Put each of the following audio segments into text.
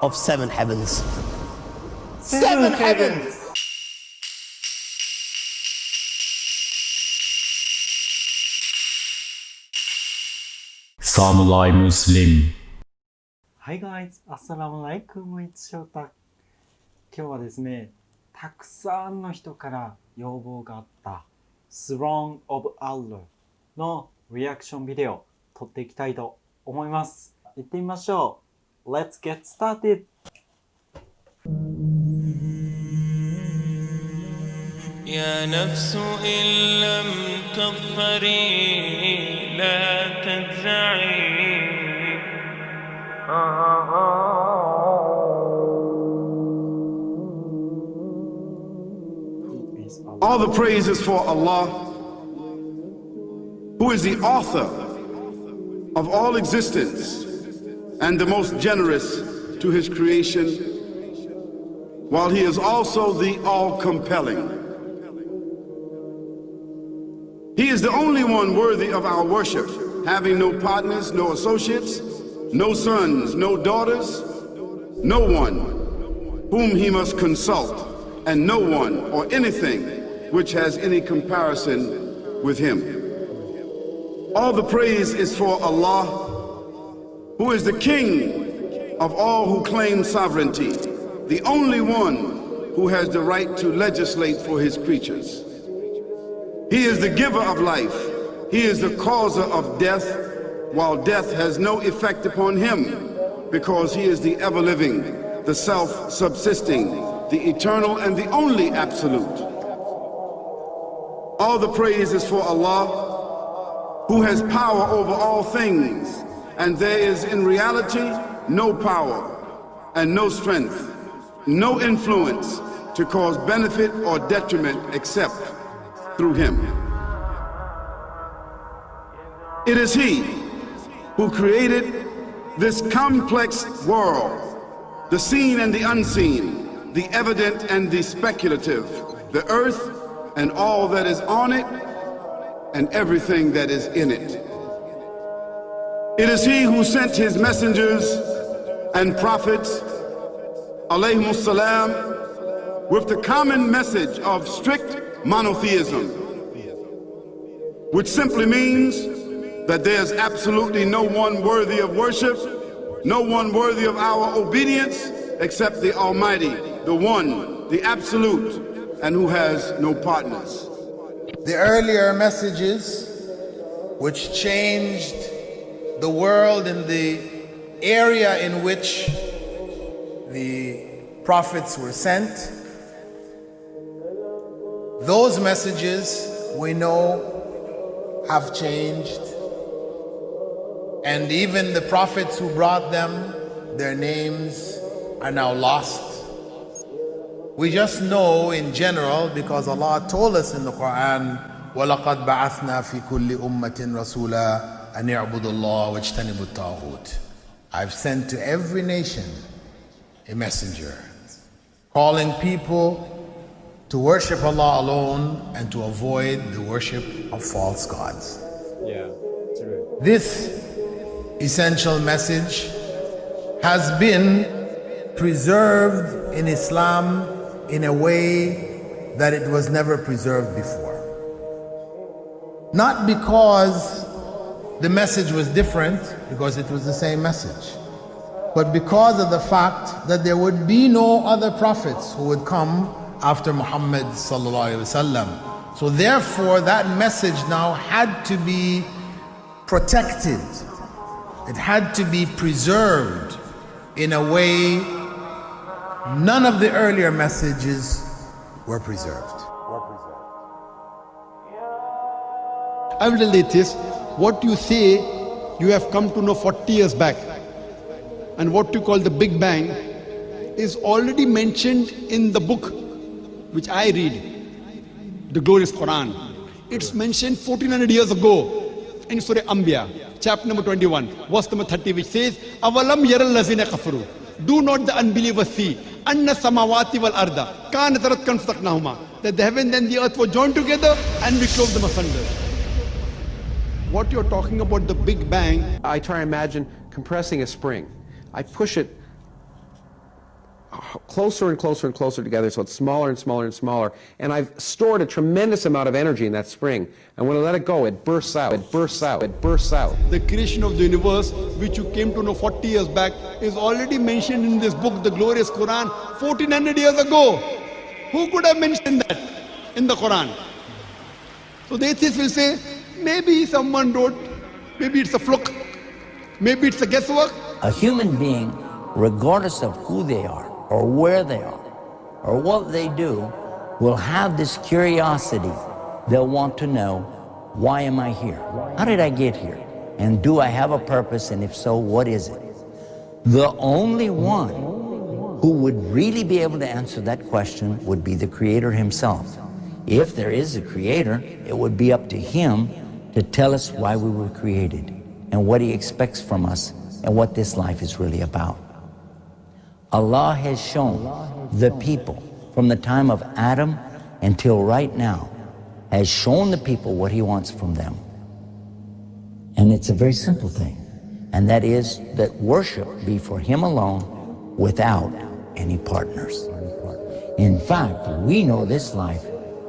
of 7 heavens. 7 heavens! Samurai Muslim. Hi guys, Assalamu alaikum, it's Shota. 今日はですね、たくさんの人から要望があったThrone of Allah のリアクションビデオ撮っていきたいと思います。行ってみましょう。Let's get started! يا نفس إن لم تظفري لا تجزعي All the praise is for Allah, who is the author of all existence and the most generous to his creation, while he is also the all-compelling. He is the only one worthy of our worship, having no partners, no associates, no sons, no daughters, no one whom he must consult, and no one or anything which has any comparison with him. All the praise is for Allah, who is the King of all who claim sovereignty, the only one who has the right to legislate for his creatures. He is the giver of life. He is the causer of death, while death has no effect upon him, because he is the ever-living, the self-subsisting, the eternal and the only absolute. All the praise is for Allah, who has power over all things, and there is in reality no power and no strength, no influence to cause benefit or detriment except through him. It is he who created this complex world, the seen and the unseen, the evident and the speculative, the earth and all that is on it and everything that is in it. It is he who sent his messengers and prophets, alayhimus salam, with the common message of strict monotheism, which simply means that there's absolutely no one worthy of worship, no one worthy of our obedience except the Almighty, the One, the Absolute, and who has no partners. The earlier messages which changed the world in the area in which the prophets were sent, those messages we know have changed, and even the prophets who brought them, their names are now lost. We just know in general because Allah told us in the Quran, وَلَقَدْ بَعَثْنَا فِي كُلِّ أُمَّةٍ رَسُولًا أَنْ يَعْبُدُوا اللَّهَ وَاجْتَنِبُوا الطَّاغُوتَ. I've sent to every nation a messenger, calling people to worship Allah alone and to avoid the worship of false gods. Yeah, true. This essential message has been preserved in Islam in a way that it was never preserved before. Not because the message was different, because it was the same message, but because of the fact that there would be no other prophets who would come after Muhammad sallallahu alaihi wasallam. So therefore that message now had to be protected. It had to be preserved in a way none of the earlier messages were preserved. I will relate this. What you say you have come to know 40 years back, and what you call the Big Bang is already mentioned in the book which I read, the glorious Quran. It's mentioned 1400 years ago in Surah Anbiya, chapter number 21, verse number 30, which says, Avalam yaral lazina kafaru. Do not the unbelievers see anna samawati wal arda kanat ratkan fataqnahuma, that the heaven and the earth were joined together and we clove them asunder. What you're talking about, the Big Bang, I try to imagine compressing a spring. I push it closer and closer and closer together, so it's smaller and smaller and smaller. And I've stored a tremendous amount of energy in that spring. And when I let it go, it bursts out, it bursts out, it bursts out. The creation of the universe, which you came to know 40 years back, is already mentioned in this book, the glorious Quran, 1400 years ago. Who could have mentioned that in the Quran? So the atheists will say, maybe someone wrote, maybe it's a fluke, maybe it's a guesswork. A human being, regardless of who they are, or where they are, or what they do, will have this curiosity. They'll want to know, why am I here? How did I get here? And do I have a purpose? And if so, what is it? The only one who would really be able to answer that question would be the Creator himself. If there is a Creator, it would be up to him to tell us why we were created and what he expects from us and what this life is really about. Allah has shown the people from the time of Adam until right now, has shown the people what he wants from them. And it's a very simple thing, and that is that worship be for him alone without any partners. In fact, we know this life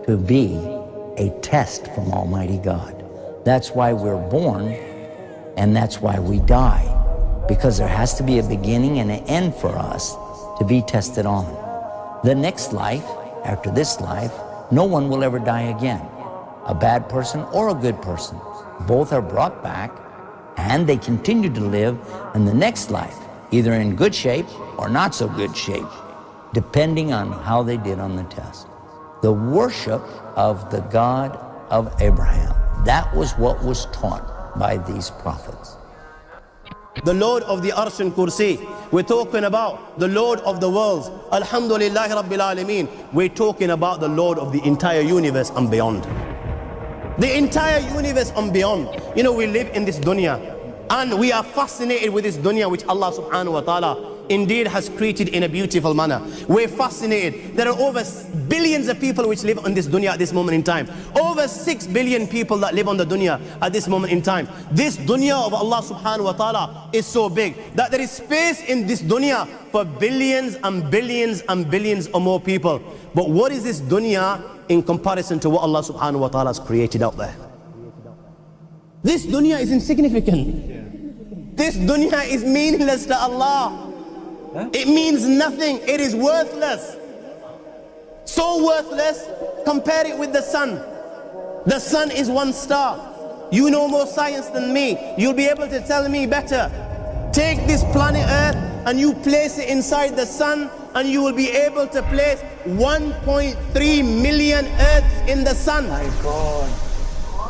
to be a test from Almighty God. That's why we're born, and that's why we die, because there has to be a beginning and an end for us to be tested on. The next life, after this life, no one will ever die again. A bad person or a good person. Both are brought back and they continue to live in the next life, either in good shape or not so good shape, depending on how they did on the test. The worship of the God of Abraham, that was what was taught by these prophets. The Lord of the Arsh and Kursi. We're talking about the Lord of the worlds. Alhamdulillah Rabbil Alameen. We're talking about the Lord of the entire universe and beyond. The entire universe and beyond. You know, we live in this dunya and we are fascinated with this dunya which Allah subhanahu wa ta'ala indeed has created in a beautiful manner. We're fascinated. There are over billions of people which live on this dunya at this moment in time. Over 6 billion people that live on the dunya at this moment in time. This dunya of Allah subhanahu wa ta'ala is so big that there is space in this dunya for billions and billions and billions or more people. But what is this dunya in comparison to what Allah subhanahu wa ta'ala has created out there? This dunya is insignificant. This dunya is meaningless to Allah. It means nothing. It is worthless. So worthless, compare it with the sun. The sun is one star. You know more science than me. You'll be able to tell me better. Take this planet Earth and you place it inside the sun and you will be able to place 1.3 million Earths in the sun. My God.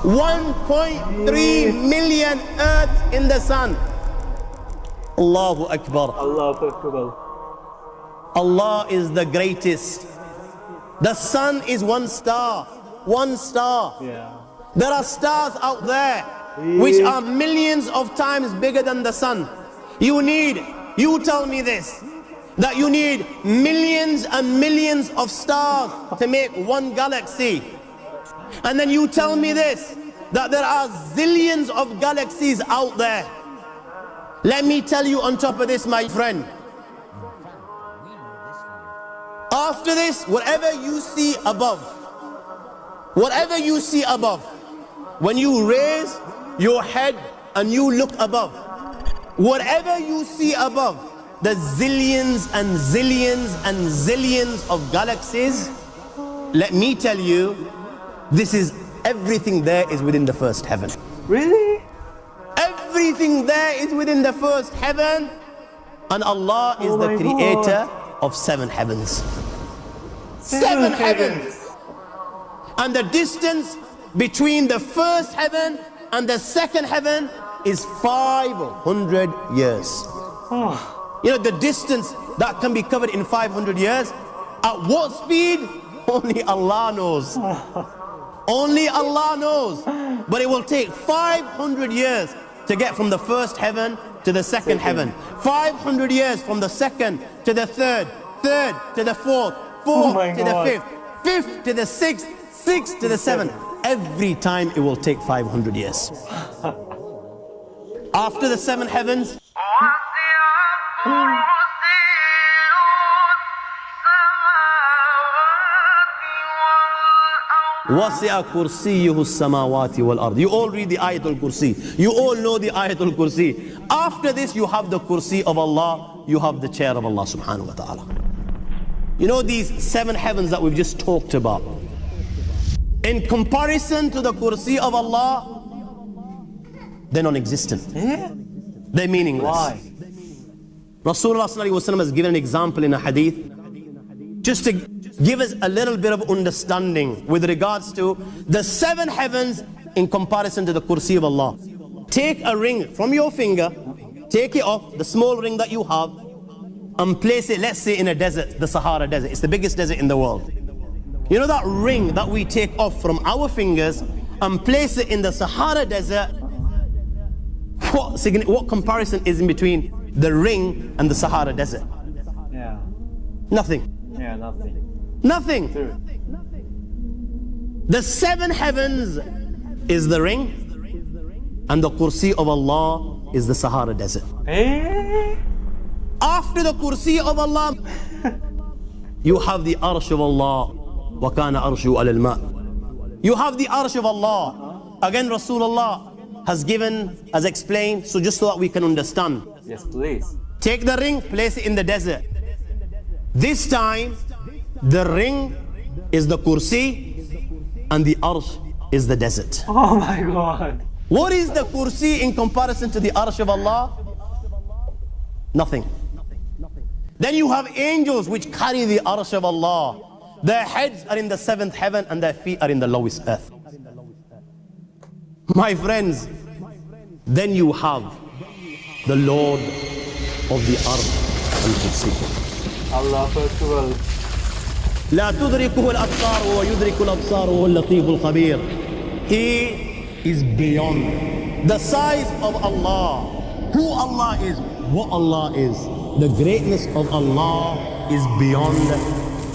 1.3 million Earths in the sun. Allahu Akbar. Allahu Akbar. Allah is the greatest. The sun is one star. One star. Yeah. There are stars out there which are millions of times bigger than the sun. You tell me this, that you need millions and millions of stars to make one galaxy. And then you tell me this, that there are zillions of galaxies out there. Let me tell you on top of this, my friend. After this, whatever you see above, when you raise your head and you look above, whatever you see above, the zillions and zillions and zillions of galaxies, let me tell you, this is everything there is within the first heaven. Really? Everything there is within the first heaven, and Allah is the creator of 7 heavens. 7 heavens. And the distance between the first heaven and the second heaven is 500 years. You know, the distance that can be covered in 500 years, at what speed? Only Allah knows. Only Allah knows. But it will take 500 years to get from the first heaven to the second heaven. 500 years from the second to the third, third to the fourth, fourth to the fifth, fifth to the sixth, sixth to the seventh. Every time it will take 500 years. After the 7 heavens, وَسِعَ كُرْسِيُّهُ السَّمَاوَاتِ وَالْأَرْضِ. You all read the Ayatul Kursi. You all know the Ayatul Kursi. After this, you have the Kursi of Allah. You have the chair of Allah subhanahu wa ta'ala. You know these 7 heavens that we've just talked about. In comparison to the Kursi of Allah, they're non-existent. They're meaningless. Why? Rasulullah sallallahu alaihi wasallam has given an example in a hadith just to give us a little bit of understanding with regards to the 7 heavens in comparison to the Kursi of Allah. Take a ring from your finger, take it off, the small ring that you have, and place it, let's say, in a desert, the Sahara Desert. It's the biggest desert in the world. You know that ring that we take off from our fingers and place it in the Sahara Desert? What comparison is in between the ring and the Sahara Desert? Yeah. Nothing. Yeah, nothing. Nothing. True. The 7 heavens is the ring, and the Kursi of Allah is the Sahara Desert. After the Kursi of Allah, you have the Arsh of Allah. وَكَانَ أَرْشُهُ عَلَى الْمَاءِ. You have the Arsh of Allah. Again, Rasulullah has explained, so just so that we can understand. Yes, please. Take the ring, place it in the desert. This time, the ring is the Kursi and the Arsh is the desert. Oh my God. What is the Kursi in comparison to the Arsh of Allah? Nothing. Then you have angels which carry the Arsh of Allah. Their heads are in the 7th heaven and their feet are in the lowest earth. My friends, then you have the Lord of the Earth and Kursi. Allahu Akbar. لا تدركه الأبصار ويدرك الأبصار وهو اللطيف الخبير. He is beyond the size of Allah, who Allah is, what Allah is. The greatness of Allah is beyond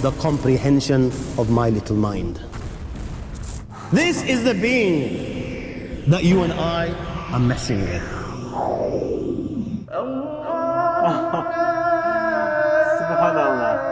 the comprehension of my little mind. This is the being that you and I are messing with. Subhanallah.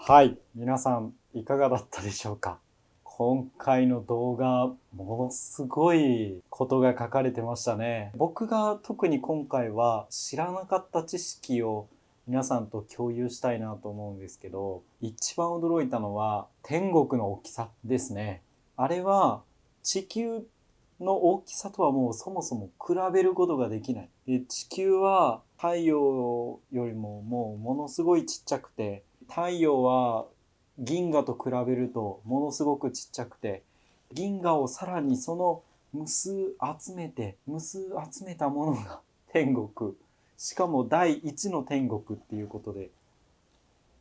はい、皆さんいかがだったでしょうか。今回の動画、ものすごいことが書かれてましたね。僕が特に今回は知らなかった知識を皆さんと共有したいなと思うんですけど、一番驚いたのは天国の大きさですね。あれは地球の大きさとはもうそもそも比べることができない。地球は太陽よりももうものすごいちっちゃくて、太陽は銀河と比べるとものすごくちっちゃくて、銀河をさらにその無数集めたものが天国。しかも第一の天国っていうことで、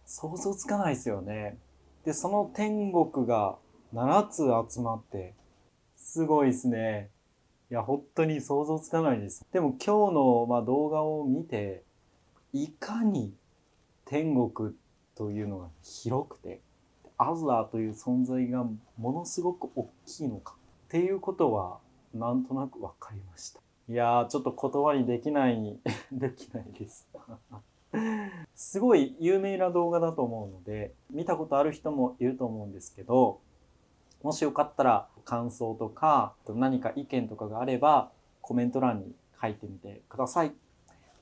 想像つかないですよね。で、その天国が7つ集まって、すごいですね。いや、本当に想像つかないです。でも今日の、動画を見て、いかに天国というのが広くて、アッラーという存在がものすごく大きいのかっていうことはなんとなく分かりました。いやー、ちょっと言葉にできないできないですすごい有名な動画だと思うので、見たことある人もいると思うんですけど、もしよかったら感想とか何か意見とかがあればコメント欄に書いてみてください。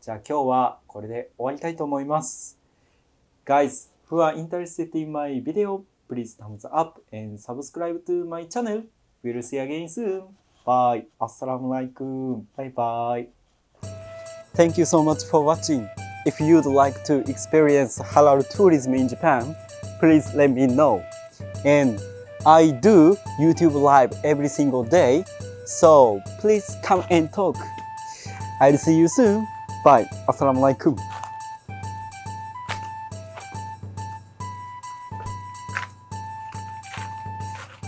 じゃあ今日はこれで終わりたいと思います。Guys who are interested in my video, please thumbs up and subscribe to my channel. We'll see you again soon. Bye. Assalamualaikum. Bye bye. Thank you so much for watching. If you'd like to experience halal tourism in Japan, please let me know. And I do YouTube live every single day, so please come and talk. I'll see you soon. Bye. Assalamualaikum.